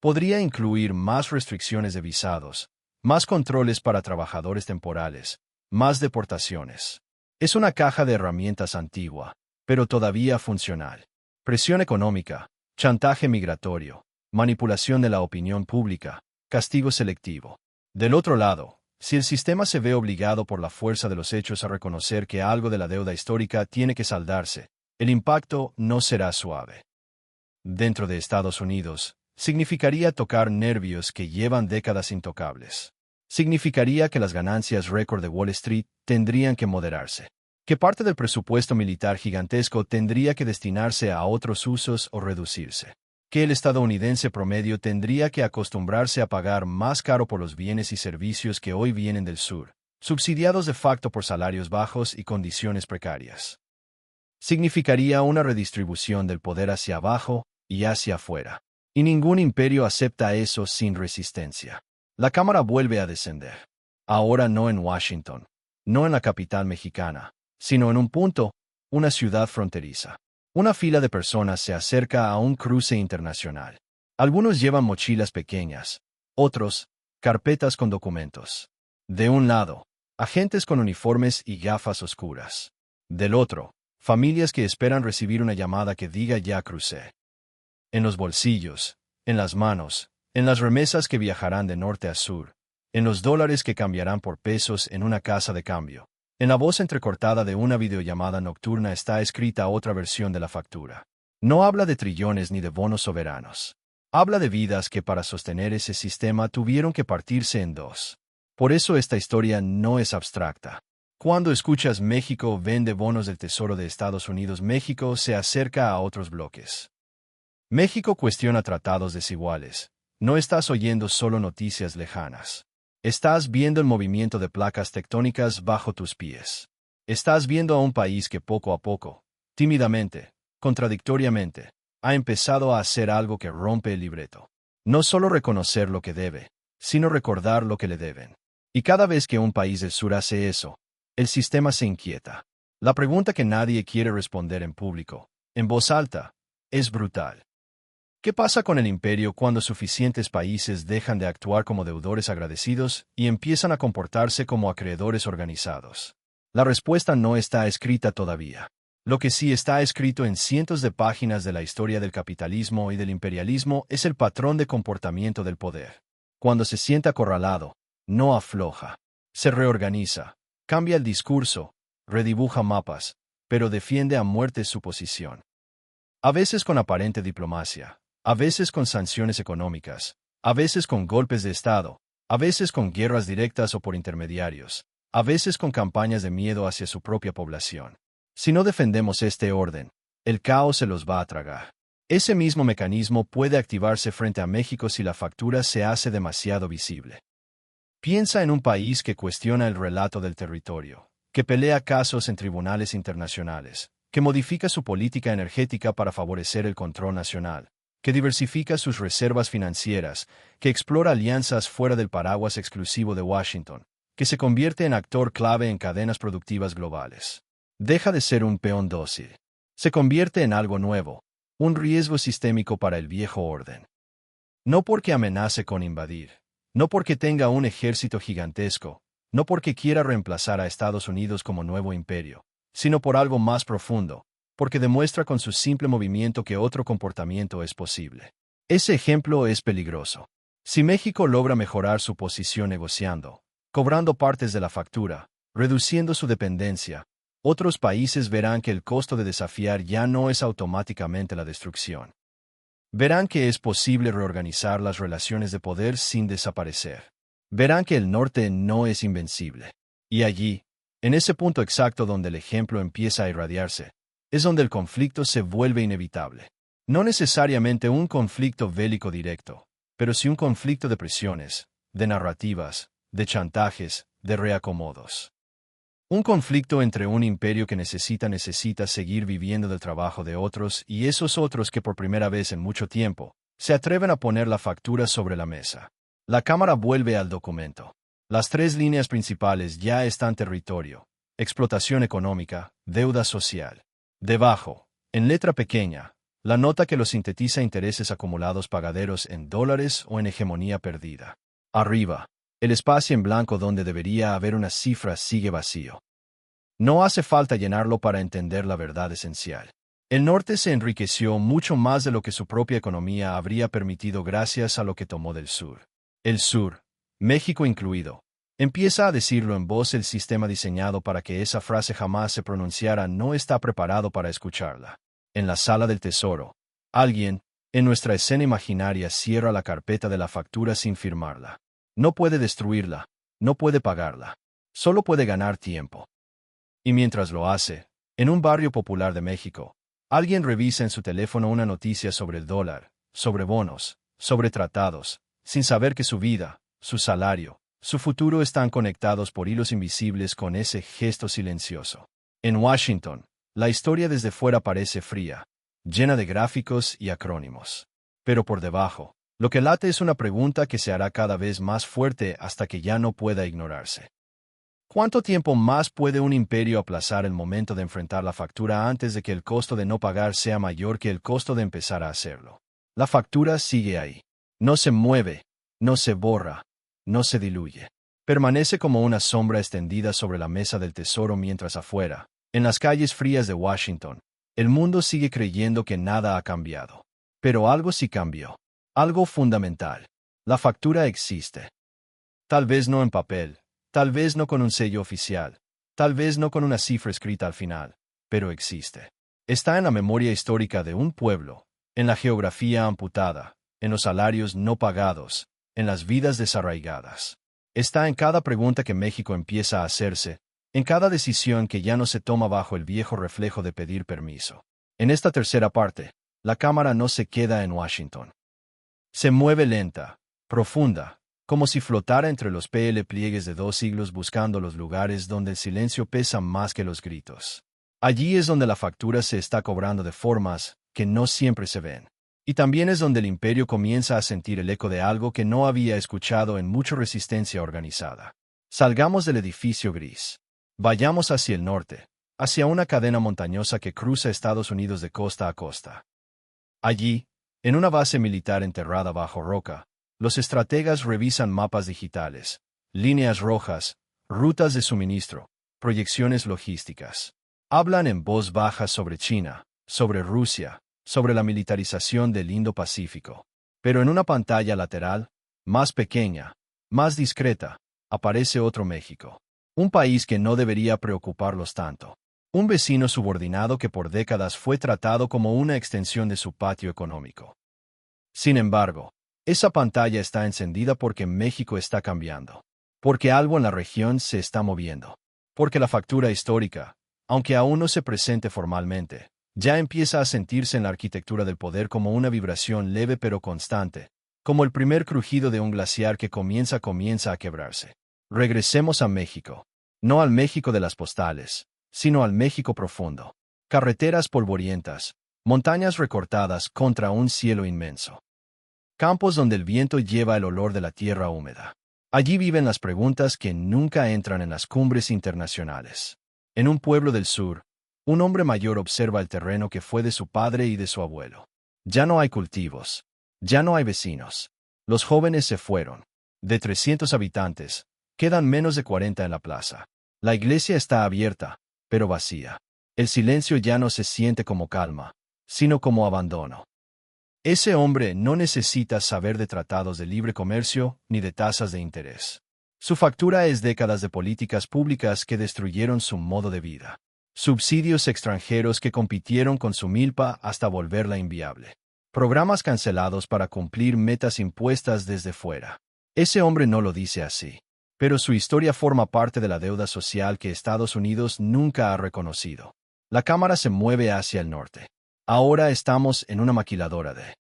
Podría incluir más restricciones de visados, más controles para trabajadores temporales, más deportaciones. Es una caja de herramientas antigua, pero todavía funcional. Presión económica, chantaje migratorio, manipulación de la opinión pública, castigo selectivo. Del otro lado, si el sistema se ve obligado por la fuerza de los hechos a reconocer que algo de la deuda histórica tiene que saldarse, el impacto no será suave. Dentro de Estados Unidos, significaría tocar nervios que llevan décadas intocables. Significaría que las ganancias récord de Wall Street tendrían que moderarse, que parte del presupuesto militar gigantesco tendría que destinarse a otros usos o reducirse, que el estadounidense promedio tendría que acostumbrarse a pagar más caro por los bienes y servicios que hoy vienen del sur, subsidiados de facto por salarios bajos y condiciones precarias. Significaría una redistribución del poder hacia abajo y hacia afuera. Y ningún imperio acepta eso sin resistencia. La cámara vuelve a descender. Ahora no en Washington, no en la capital mexicana, sino en un punto, una ciudad fronteriza. Una fila de personas se acerca a un cruce internacional. Algunos llevan mochilas pequeñas, otros, carpetas con documentos. De un lado, agentes con uniformes y gafas oscuras. Del otro, familias que esperan recibir una llamada que diga ya crucé. En los bolsillos, en las manos, en las remesas que viajarán de norte a sur, en los dólares que cambiarán por pesos en una casa de cambio. En la voz entrecortada de una videollamada nocturna está escrita otra versión de la factura. No habla de trillones ni de bonos soberanos. Habla de vidas que para sostener ese sistema tuvieron que partirse en dos. Por eso esta historia no es abstracta. Cuando escuchas México vende bonos del Tesoro de Estados Unidos, México se acerca a otros bloques. México cuestiona tratados desiguales. No estás oyendo solo noticias lejanas. Estás viendo el movimiento de placas tectónicas bajo tus pies. Estás viendo a un país que poco a poco, tímidamente, contradictoriamente, ha empezado a hacer algo que rompe el libreto. No solo reconocer lo que debe, sino recordar lo que le deben. Y cada vez que un país del sur hace eso, el sistema se inquieta. La pregunta que nadie quiere responder en público, en voz alta, es brutal. ¿Qué pasa con el imperio cuando suficientes países dejan de actuar como deudores agradecidos y empiezan a comportarse como acreedores organizados? La respuesta no está escrita todavía. Lo que sí está escrito en cientos de páginas de la historia del capitalismo y del imperialismo es el patrón de comportamiento del poder. Cuando se siente acorralado, no afloja. Se reorganiza, cambia el discurso, redibuja mapas, pero defiende a muerte su posición. A veces con aparente diplomacia, a veces con sanciones económicas, a veces con golpes de Estado, a veces con guerras directas o por intermediarios, a veces con campañas de miedo hacia su propia población. Si no defendemos este orden, el caos se los va a tragar. Ese mismo mecanismo puede activarse frente a México si la factura se hace demasiado visible. Piensa en un país que cuestiona el relato del territorio, que pelea casos en tribunales internacionales, que modifica su política energética para favorecer el control nacional, que diversifica sus reservas financieras, que explora alianzas fuera del paraguas exclusivo de Washington, que se convierte en actor clave en cadenas productivas globales. Deja de ser un peón dócil. Se convierte en algo nuevo, un riesgo sistémico para el viejo orden. No porque amenace con invadir, no porque tenga un ejército gigantesco, no porque quiera reemplazar a Estados Unidos como nuevo imperio, sino por algo más profundo, porque demuestra con su simple movimiento que otro comportamiento es posible. Ese ejemplo es peligroso. Si México logra mejorar su posición negociando, cobrando partes de la factura, reduciendo su dependencia, otros países verán que el costo de desafiar ya no es automáticamente la destrucción. Verán que es posible reorganizar las relaciones de poder sin desaparecer. Verán que el norte no es invencible. Y allí, en ese punto exacto donde el ejemplo empieza a irradiarse, es donde el conflicto se vuelve inevitable. No necesariamente un conflicto bélico directo, pero sí un conflicto de presiones, de narrativas, de chantajes, de reacomodos. Un conflicto entre un imperio que necesita seguir viviendo del trabajo de otros y esos otros que por primera vez en mucho tiempo se atreven a poner la factura sobre la mesa. La Cámara vuelve al documento. Las tres líneas principales ya están: territorio, explotación económica, deuda social. Debajo, en letra pequeña, la nota que lo sintetiza: intereses acumulados pagaderos en dólares o en hegemonía perdida. Arriba, el espacio en blanco donde debería haber una cifra sigue vacío. No hace falta llenarlo para entender la verdad esencial. El norte se enriqueció mucho más de lo que su propia economía habría permitido gracias a lo que tomó del sur. El sur, México incluido, empieza a decirlo en voz. El sistema diseñado para que esa frase jamás se pronunciara no está preparado para escucharla. En la sala del tesoro, alguien, en nuestra escena imaginaria, cierra la carpeta de la factura sin firmarla. No puede destruirla, no puede pagarla, solo puede ganar tiempo. Y mientras lo hace, en un barrio popular de México, alguien revisa en su teléfono una noticia sobre el dólar, sobre bonos, sobre tratados, sin saber que su vida, su salario, su futuro están conectados por hilos invisibles con ese gesto silencioso. En Washington, la historia desde fuera parece fría, llena de gráficos y acrónimos. Pero por debajo, lo que late es una pregunta que se hará cada vez más fuerte hasta que ya no pueda ignorarse. ¿Cuánto tiempo más puede un imperio aplazar el momento de enfrentar la factura antes de que el costo de no pagar sea mayor que el costo de empezar a hacerlo? La factura sigue ahí. No se mueve, no se borra, no se diluye. Permanece como una sombra extendida sobre la mesa del tesoro mientras afuera, en las calles frías de Washington, el mundo sigue creyendo que nada ha cambiado. Pero algo sí cambió. Algo fundamental. La factura existe. Tal vez no en papel, tal vez no con un sello oficial, tal vez no con una cifra escrita al final, pero existe. Está en la memoria histórica de un pueblo, en la geografía amputada, en los salarios no pagados, en las vidas desarraigadas. Está en cada pregunta que México empieza a hacerse, en cada decisión que ya no se toma bajo el viejo reflejo de pedir permiso. En esta tercera parte, la cámara no se queda en Washington. Se mueve lenta, profunda, como si flotara entre los pliegues de 2 siglos buscando los lugares donde el silencio pesa más que los gritos. Allí es donde la factura se está cobrando de formas que no siempre se ven. Y también es donde el imperio comienza a sentir el eco de algo que no había escuchado en mucha resistencia organizada. Salgamos del edificio gris. Vayamos hacia el norte, hacia una cadena montañosa que cruza Estados Unidos de costa a costa. Allí, en una base militar enterrada bajo roca, los estrategas revisan mapas digitales, líneas rojas, rutas de suministro, proyecciones logísticas. Hablan en voz baja sobre China, sobre Rusia, sobre la militarización del Indo-Pacífico. Pero en una pantalla lateral, más pequeña, más discreta, aparece otro México. Un país que no debería preocuparlos tanto. Un vecino subordinado que por décadas fue tratado como una extensión de su patio económico. Sin embargo, esa pantalla está encendida porque México está cambiando. Porque algo en la región se está moviendo. Porque la factura histórica, aunque aún no se presente formalmente, ya empieza a sentirse en la arquitectura del poder como una vibración leve pero constante, como el primer crujido de un glaciar que comienza a quebrarse. Regresemos a México. No al México de las postales, sino al México profundo. Carreteras polvorientas, montañas recortadas contra un cielo inmenso. Campos donde el viento lleva el olor de la tierra húmeda. Allí viven las preguntas que nunca entran en las cumbres internacionales. En un pueblo del sur, un hombre mayor observa el terreno que fue de su padre y de su abuelo. Ya no hay cultivos. Ya no hay vecinos. Los jóvenes se fueron. De 300 habitantes, quedan menos de 40 en la plaza. La iglesia está abierta, pero vacía. El silencio ya no se siente como calma, sino como abandono. Ese hombre no necesita saber de tratados de libre comercio ni de tasas de interés. Su factura es décadas de políticas públicas que destruyeron su modo de vida. Subsidios extranjeros que compitieron con su milpa hasta volverla inviable. Programas cancelados para cumplir metas impuestas desde fuera. Ese hombre no lo dice así. Pero su historia forma parte de la deuda social que Estados Unidos nunca ha reconocido. La cámara se mueve hacia el norte. Ahora estamos en una maquiladora de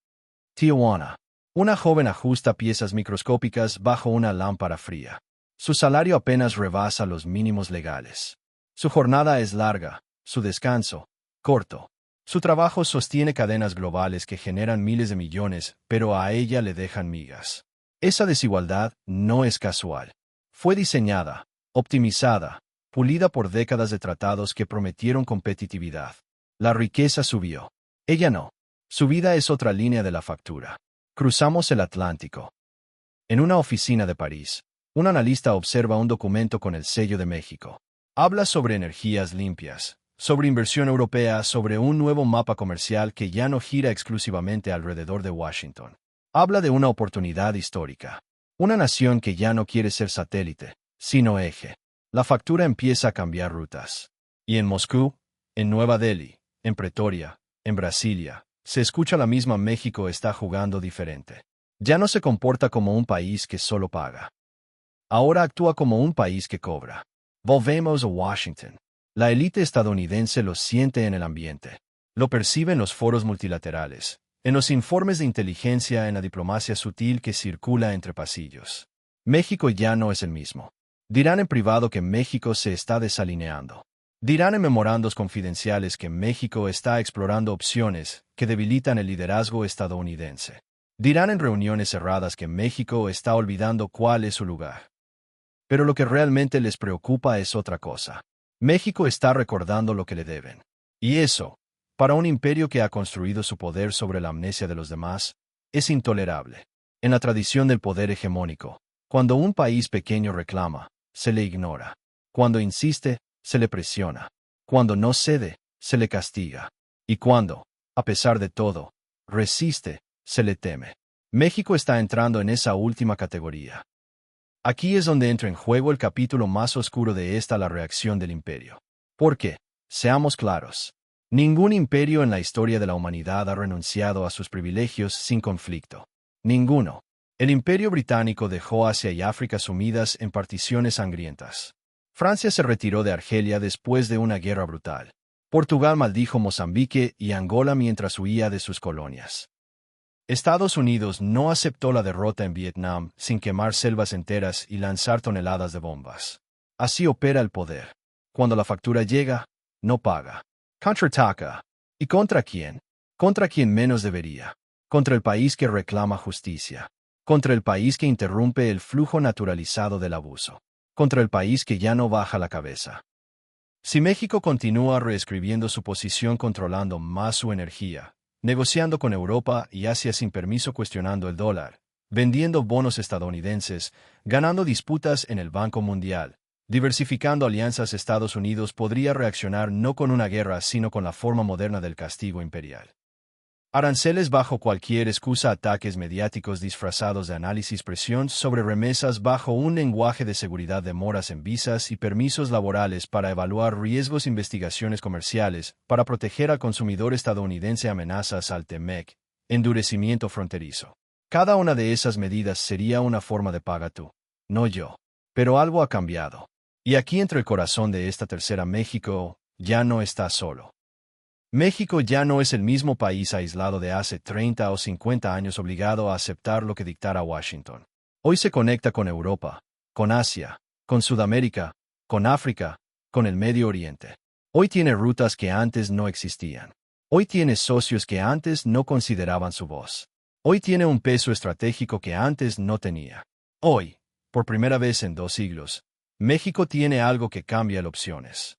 Tijuana. Una joven ajusta piezas microscópicas bajo una lámpara fría. Su salario apenas rebasa los mínimos legales. Su jornada es larga, su descanso, corto. Su trabajo sostiene cadenas globales que generan miles de millones, pero a ella le dejan migas. Esa desigualdad no es casual. Fue diseñada, optimizada, pulida por décadas de tratados que prometieron competitividad. La riqueza subió. Ella no. Su vida es otra línea de la factura. Cruzamos el Atlántico. En una oficina de París, un analista observa un documento con el sello de México. Habla sobre energías limpias, sobre inversión europea, sobre un nuevo mapa comercial que ya no gira exclusivamente alrededor de Washington. Habla de una oportunidad histórica. Una nación que ya no quiere ser satélite, sino eje. La factura empieza a cambiar rutas. Y en Moscú, en Nueva Delhi, en Pretoria, en Brasilia, se escucha la misma: México está jugando diferente. Ya no se comporta como un país que solo paga. Ahora actúa como un país que cobra. Volvemos a Washington. La élite estadounidense lo siente en el ambiente. Lo percibe en los foros multilaterales, en los informes de inteligencia, en la diplomacia sutil que circula entre pasillos. México ya no es el mismo. Dirán en privado que México se está desalineando. Dirán en memorandos confidenciales que México está explorando opciones que debilitan el liderazgo estadounidense. Dirán en reuniones cerradas que México está olvidando cuál es su lugar. Pero lo que realmente les preocupa es otra cosa. México está recordando lo que le deben. Y eso, para un imperio que ha construido su poder sobre la amnesia de los demás, es intolerable. En la tradición del poder hegemónico, cuando un país pequeño reclama, se le ignora. Cuando insiste, se le presiona. Cuando no cede, se le castiga. Y cuando, a pesar de todo, resiste, se le teme. México está entrando en esa última categoría. Aquí es donde entra en juego el capítulo más oscuro de la reacción del imperio. Porque, seamos claros, ningún imperio en la historia de la humanidad ha renunciado a sus privilegios sin conflicto. Ninguno. El Imperio Británico dejó Asia y África sumidas en particiones sangrientas. Francia se retiró de Argelia después de una guerra brutal. Portugal maldijo Mozambique y Angola mientras huía de sus colonias. Estados Unidos no aceptó la derrota en Vietnam sin quemar selvas enteras y lanzar toneladas de bombas. Así opera el poder. Cuando la factura llega, no paga. Contraataca. ¿Y contra quién? Contra quien menos debería. Contra el país que reclama justicia. Contra el país que interrumpe el flujo naturalizado del abuso. Contra el país que ya no baja la cabeza. Si México continúa reescribiendo su posición controlando más su energía, negociando con Europa y Asia sin permiso cuestionando el dólar, vendiendo bonos estadounidenses, ganando disputas en el Banco Mundial, diversificando alianzas, Estados Unidos podría reaccionar no con una guerra sino con la forma moderna del castigo imperial. Aranceles bajo cualquier excusa, ataques mediáticos disfrazados de análisis, presión sobre remesas bajo un lenguaje de seguridad, demoras en visas y permisos laborales para evaluar riesgos, investigaciones comerciales para proteger al consumidor estadounidense, amenazas al TEMEC, endurecimiento fronterizo. Cada una de esas medidas sería una forma de paga tú, no yo. Pero algo ha cambiado. Y aquí entre el corazón de esta tercera, México ya no está solo. México ya no es el mismo país aislado de hace 30 o 50 años obligado a aceptar lo que dictara Washington. Hoy se conecta con Europa, con Asia, con Sudamérica, con África, con el Medio Oriente. Hoy tiene rutas que antes no existían. Hoy tiene socios que antes no consideraban su voz. Hoy tiene un peso estratégico que antes no tenía. Hoy, por primera vez en 2 siglos, México tiene algo que cambia las opciones.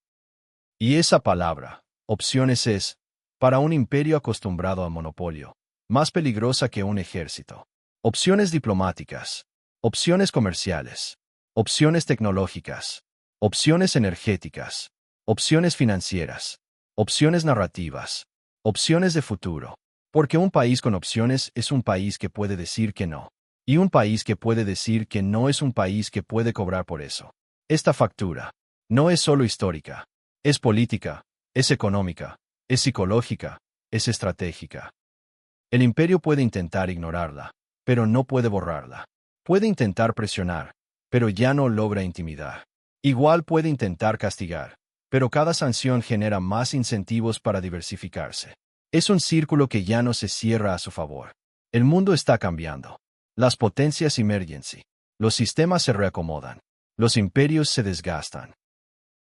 Y esa palabra, opciones, es, para un imperio acostumbrado al monopolio, más peligrosa que un ejército. Opciones diplomáticas, opciones comerciales, opciones tecnológicas, opciones energéticas, opciones financieras, opciones narrativas, opciones de futuro. Porque un país con opciones es un país que puede decir que no. Y un país que puede decir que no es un país que puede cobrar por eso. Esta factura no es solo histórica, es política, es económica, es psicológica, es estratégica. El imperio puede intentar ignorarla, pero no puede borrarla. Puede intentar presionar, pero ya no logra intimidar. Igual puede intentar castigar, pero cada sanción genera más incentivos para diversificarse. Es un círculo que ya no se cierra a su favor. El mundo está cambiando. Las potencias emergen. Los sistemas se reacomodan. Los imperios se desgastan.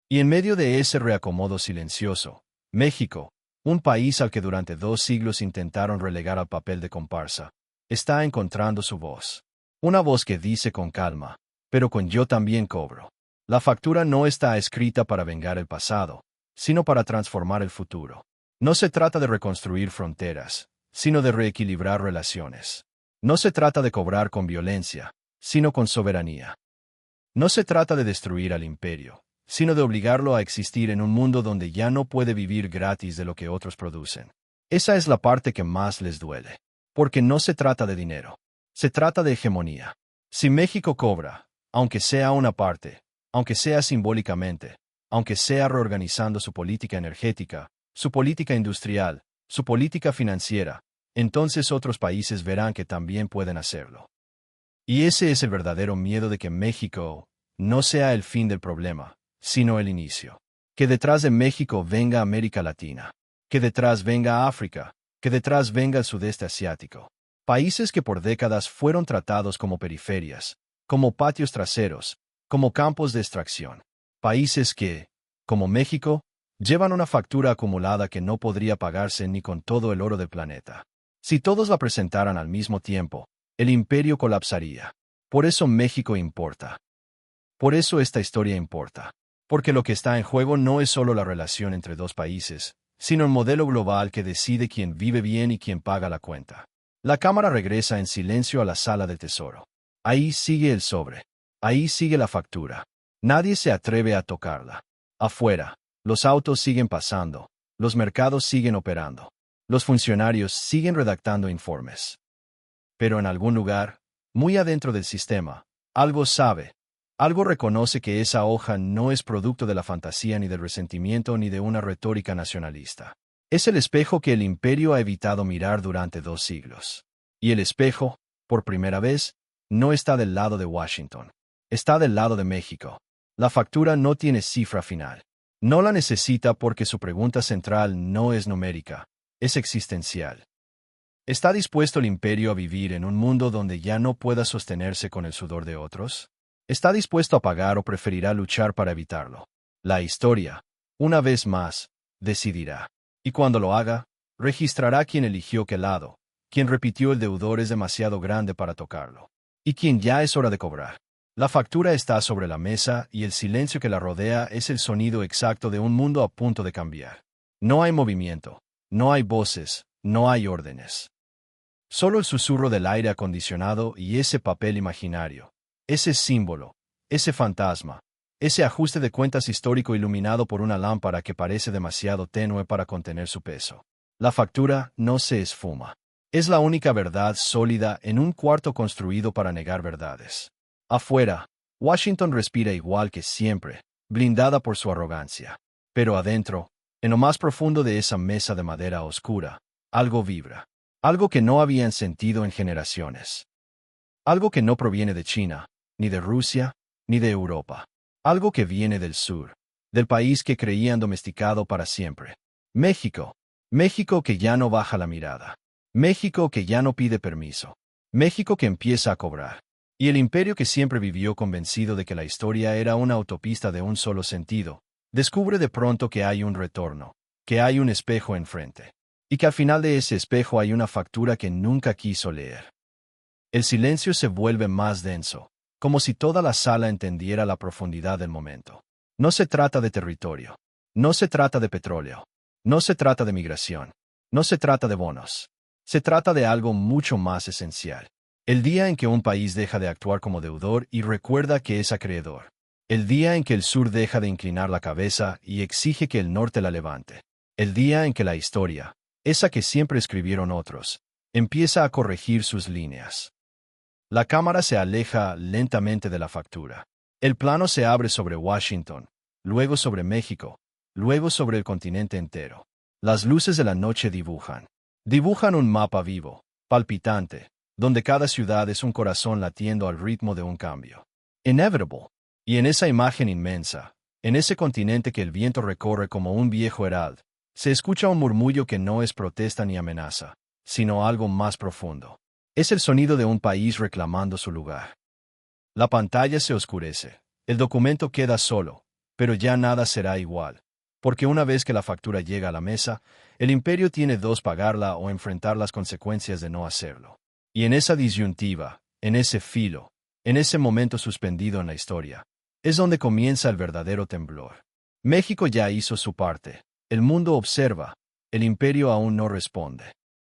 Y en medio de ese reacomodo silencioso, México, un país al que durante 2 siglos intentaron relegar al papel de comparsa, está encontrando su voz. Una voz que dice con calma, pero con yo también cobro. La factura no está escrita para vengar el pasado, sino para transformar el futuro. No se trata de reconstruir fronteras, sino de reequilibrar relaciones. No se trata de cobrar con violencia, sino con soberanía. No se trata de destruir al imperio, sino de obligarlo a existir en un mundo donde ya no puede vivir gratis de lo que otros producen. Esa es la parte que más les duele. Porque no se trata de dinero. Se trata de hegemonía. Si México cobra, aunque sea una parte, aunque sea simbólicamente, aunque sea reorganizando su política energética, su política industrial, su política financiera, entonces otros países verán que también pueden hacerlo. Y ese es el verdadero miedo, de que México no sea el fin del problema, sino el inicio. Que detrás de México venga América Latina. Que detrás venga África. Que detrás venga el sudeste asiático. Países que por décadas fueron tratados como periferias, como patios traseros, como campos de extracción. Países que, como México, llevan una factura acumulada que no podría pagarse ni con todo el oro del planeta. Si todos la presentaran al mismo tiempo, el imperio colapsaría. Por eso México importa. Por eso esta historia importa. Porque lo que está en juego no es solo la relación entre 2 países, sino el modelo global que decide quién vive bien y quién paga la cuenta. La cámara regresa en silencio a la sala del tesoro. Ahí sigue el sobre. Ahí sigue la factura. Nadie se atreve a tocarla. Afuera, los autos siguen pasando. Los mercados siguen operando. Los funcionarios siguen redactando informes. Pero en algún lugar, muy adentro del sistema, algo sabe. Algo reconoce que esa hoja no es producto de la fantasía ni del resentimiento ni de una retórica nacionalista. Es el espejo que el imperio ha evitado mirar durante 2 siglos. Y el espejo por primera vez, no está del lado de Washington. Está del lado de México. La factura no tiene cifra final. No la necesita porque su pregunta central no es numérica, es existencial. ¿Está dispuesto el imperio a vivir en un mundo donde ya no pueda sostenerse con el sudor de otros? ¿Está dispuesto a pagar o preferirá luchar para evitarlo? La historia, una vez más, decidirá. Y cuando lo haga, registrará quién eligió qué lado, quien repitió el deudor es demasiado grande para tocarlo, y quien ya es hora de cobrar. La factura está sobre la mesa y el silencio que la rodea es el sonido exacto de un mundo a punto de cambiar. No hay movimiento, no hay voces, no hay órdenes. Solo el susurro del aire acondicionado y ese papel imaginario, ese símbolo, ese fantasma, ese ajuste de cuentas histórico iluminado por una lámpara que parece demasiado tenue para contener su peso. La factura no se esfuma. Es la única verdad sólida en un cuarto construido para negar verdades. Afuera, Washington respira igual que siempre, blindada por su arrogancia. Pero adentro, en lo más profundo de esa mesa de madera oscura, algo vibra. Algo que no habían sentido en generaciones. Algo que no proviene de China, ni de Rusia, ni de Europa. Algo que viene del sur, del país que creían domesticado para siempre. México. México que ya no baja la mirada. México que ya no pide permiso. México que empieza a cobrar. Y el imperio que siempre vivió convencido de que la historia era una autopista de un solo sentido, descubre de pronto que hay un retorno, que hay un espejo enfrente. Y que al final de ese espejo hay una factura que nunca quiso leer. El silencio se vuelve más denso, como si toda la sala entendiera la profundidad del momento. No se trata de territorio. No se trata de petróleo. No se trata de migración. No se trata de bonos. Se trata de algo mucho más esencial. El día en que un país deja de actuar como deudor y recuerda que es acreedor. El día en que el sur deja de inclinar la cabeza y exige que el norte la levante. El día en que la historia, esa que siempre escribieron otros, empieza a corregir sus líneas. La cámara se aleja lentamente de la factura. El plano se abre sobre Washington, luego sobre México, luego sobre el continente entero. Las luces de la noche dibujan un mapa vivo, palpitante, donde cada ciudad es un corazón latiendo al ritmo de un cambio. Inevitable. Y en esa imagen inmensa, en ese continente que el viento recorre como un viejo herald, se escucha un murmullo que no es protesta ni amenaza, sino algo más profundo. Es el sonido de un país reclamando su lugar. La pantalla se oscurece, el documento queda solo, pero ya nada será igual, porque una vez que la factura llega a la mesa, el imperio tiene dos: pagarla o enfrentar las consecuencias de no hacerlo. Y en esa disyuntiva, en ese filo, en ese momento suspendido en la historia, es donde comienza el verdadero temblor. México ya hizo su parte. El mundo observa, el imperio aún no responde.